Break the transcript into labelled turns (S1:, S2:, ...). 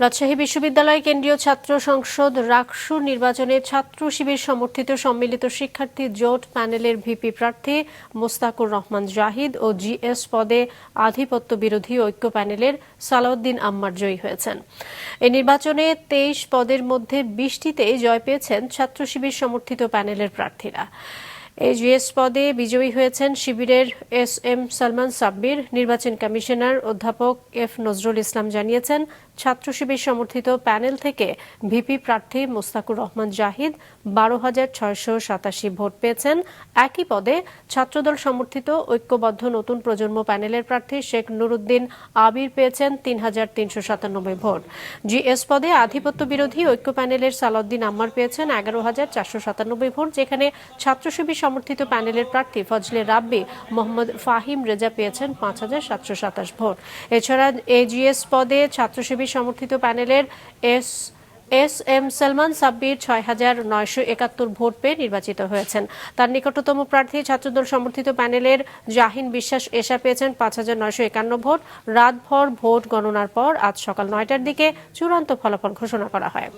S1: রাজশাহী বিশ্ববিদ্যালয় কেন্দ্রীয় ছাত্র সংসদ রাকসু নির্বাচনে ছাত্র শিবির সমর্থিত সম্মিলিত শিক্ষার্থী জোট প্যানেলের ভিপি প্রার্থী মোস্তাকুর রহমান জাহিদ ও জিএস পদে আধিপত্য বিরোধী ঐক্য প্যানেলের সালাউদ্দিন আম্মার জয়ী হয়েছেন। এই নির্বাচনে ২৩ পদের মধ্যে ২০টিতেই জয় পেয়েছেন ছাত্র শিবির সমর্থিত প্যানেলের প্রার্থীরা। এই জিএস পদে বিজয়ী হয়েছেন শিবিরের এস.এম. সালমান সাব্বির। নির্বাচন কমিশনার অধ্যাপক এফ নজরুল ইসলাম জানিয়েছেন, ছাত্র শিবির সমর্থিত প্যানেল থেকে ভিপি প্রার্থী মোস্তাকুর রহমান জাহিদ ১২,৬৮৭ ভোট পেয়েছেন। একই পদে ছাত্রদল সমর্থিত ঐক্যবদ্ধ নতুন প্রজন্ম প্যানেলের প্রার্থী শেখ নুরুদ্দিন আবির পেয়েছেন ৩,৩৯৭ ভোট। জিএস পদে আধিপত্য বিরোধী ঐক্য প্যানেলের সালাউদ্দিন আম্মার পেয়েছেন ১১,৪৯৭ ভোট, যেখানে ছাত্র শিবির সমর্থিত প্যানেলের প্রার্থী ফজলে রাব্বি মোহাম্মদ ফাহিম রেজা পেয়েছেন ৫,৭২৭ ভোট। এছাড়া এজিএস পদে ছাত্র শিবির সমর্থিত প্যানেলের এস.এম. সালমান সাব্বির ৬,৯৭১ ভোট পেয়ে নির্বাচিত হয়েছেন। তার নিকটতম প্রার্থী ছাত্রদল সমর্থিত প্যানেলের জাহিন বিশ্বাস এশা পেয়েছেন ৫,৯৫১ ভোট। রাতভর ভোট গণনার পর আজ সকাল ৯টার দিকে চূড়ান্ত ফলাফল ঘোষণা করা হয়।